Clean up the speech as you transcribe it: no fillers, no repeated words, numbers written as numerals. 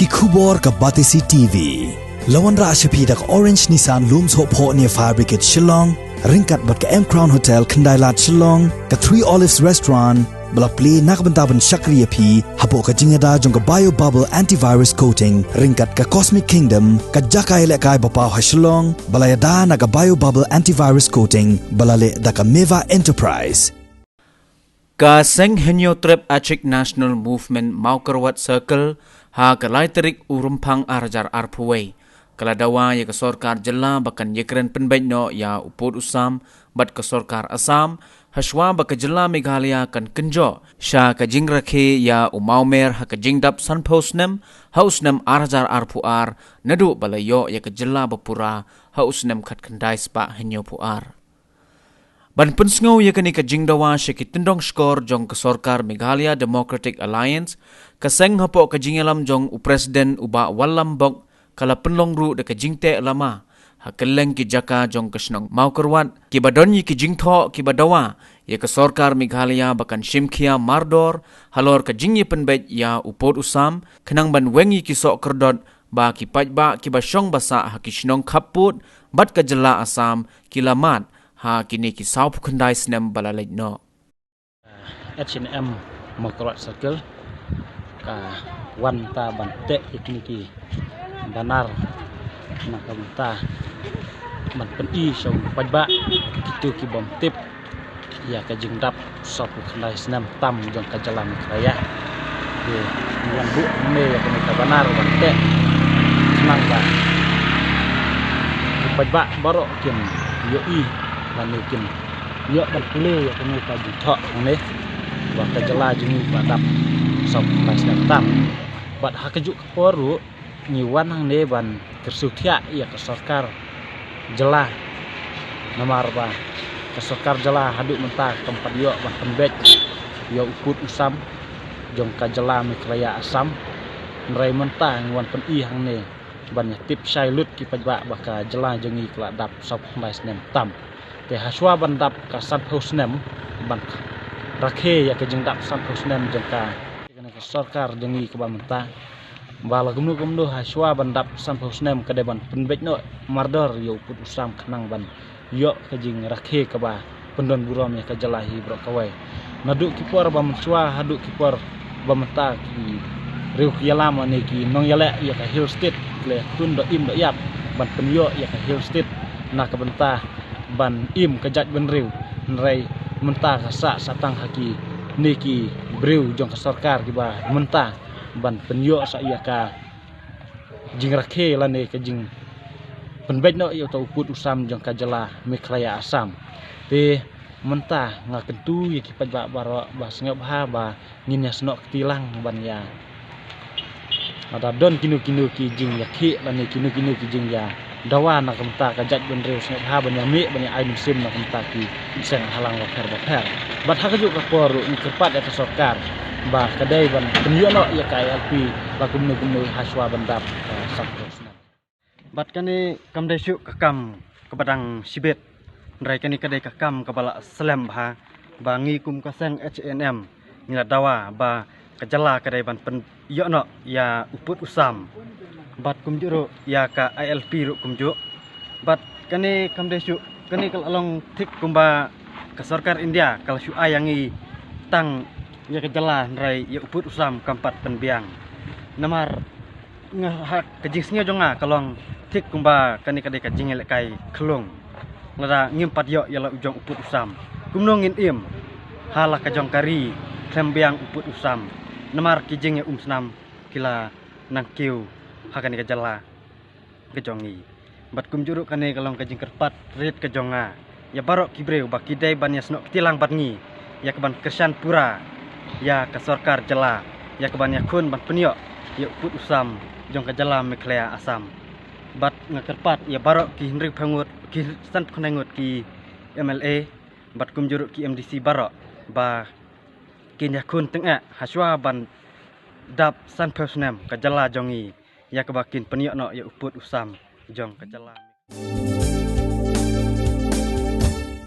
ki khubor ka Batisi TV. Lawan ra ashapi dak Orange Nissan Looms Hope Ho near Fire Brigade Shillong, ringkat bat ka M Crown Hotel Kendailat Shillong, ka Three Olives Restaurant, bala play nakbentaban Shakriya P, hapo ka jingada jong ka Bio Bubble Antivirus Coating, ringkat ka Cosmic Kingdom, ka Jakai lekai bapaw ha Shillong, bala yada na ka Bio Bubble Antivirus Coating, bala le da ka Meva Enterprise. Ka Seng Henyo Trip Achik National Movement Maukarwat Circle, ha ka laiterik urumpang arjar arpuway. Kaladawa ya ka sorkar jela bakan yekren penbaikno ya upod usam bat ka sorkar Assam haswa baka jela Meghalaya kan kenjo sya ka jingrakhe ya umaumer ha ka jingdap sanposnem hausnem arjar arpuar nadu balayo ya ka jela bapura hausnem khat khandai spa henyo puar. Ban pensngau ya kani ka jingdawa syaki tendong skor jong ka sorkar Meghalaya Democratic Alliance ka seng hapo ka jingelam jong upresiden uba walambok kala penlong ru de ka jingte lama ha keleng ki jaka jong ka snong maukarwat ki badon yi ki jingtho ki badawa ya ka sorkar Meghalaya bakan shimkhia mardor halor ka jingye penbet ya upod usam kenang ban wengi ki sok kerdot ba ki pajba ki basyong basa ha ki snong khaput bat ka jela Assam ki lamat ha kini ki saup khandai snem balalait no H&M Maukarwat Circle ka wanta bante ikni ki banar na kabunta man peni song pajba kitu ki bom tip ya ka jingdap sop khandai snem tam jong ka jalan raya de wan bu me ya ka banar bante senang ba pajba baro kin yo i lan kin yo ban kule ya ka jithok ne wa ka jala jingi badap sop khandai snem tam bat hakajuk poru nyiwan hang ne ban kersutia ya ke sorkar jela nomor ba ke sorkar jela haduk mentah tempat yo ban pembet yo ukut usam jong ka jela Meghalaya Assam nrai mentah ngwan pen i hang ne ban tip sailut ki pajba baka jela jengi kla dap sop khandai snem tam te haswa ban dap ka san hosnem ban rakhe ya ke jeng dap san hosnem jong ka sorkar jengi ke ban mentah bala gumnu haswa bandap sampusnem kade ban penbetno mardor yo put usam khnang ban yo kajing rakhe ka ba pendon burom ya ka jalahi bro kawai naduk kipor ba menswa haduk kipor ba menta ki riu yalama ne ki nong yale ya ka hill state le tun do im do yap ban penyo ya ka hill state na ka benta ban im ka jat ben riu nrai menta ka sa satang haki ne ki breu jong ka sarkar ki ba menta ban penyo sa iya ka jing rakhe lane ka jing penbet no yo to put usam jong ka jela Meghalaya Assam te mentah nga kentu ye ki pajba baro ba sengop ha ba nginya snok tilang ban ya ada don kinu ki jing ya ki lane kinu ki jing ya dawa na kemta ka jat ben rew sengop ha ban ya mi ban ya ai musim na kemta ki seng halang wa pher bat ha ka ju ka poru ni kerpat ya ka sorkar ba kadai ban penyo no ya kai alpi ba kumnu haswa bandap sakrosna bat kani kam desu kakam kepadang sibet nrai kani kadai kakam kepala selam ha ba ngi kum kaseng H&M ngila dawa ba kajala kadai ban pen yo no ya uput usam bat kum juro ya ka ILP ru kum ju bat kani kam desu kani kal along tik kumba ka sarkar India kal su ayangi tang ya kejala nrai ya uput usam kampat penbiang namar ngahak kejingsnya jonga kalong tik kumba kani kadai kajing lekai kelung ngada ngimpat yo yala ujong uput usam kumnongin im hala kajong kari klembiang uput usam namar kijing ya senam kila nangkiu hakani kejala kejongi bat kumjuruk kani kalong kajing kerpat rit kejonga ya barok kibreu bakidai ban ya snok tilang batngi ya keban kersan pura ya ka sorkar jela ya keban yakun ban penyo ya uput usam jong ka jela Meghalaya Assam bat ngakerpat ya barok ki hendrik phangut ki san khonengut ki MLA bat kumjuruk ki MDC barok ba kin yakun tengah haswa ban dap san persnem ka jela jongi ya kebakin penyo no ya uput usam jong ka jela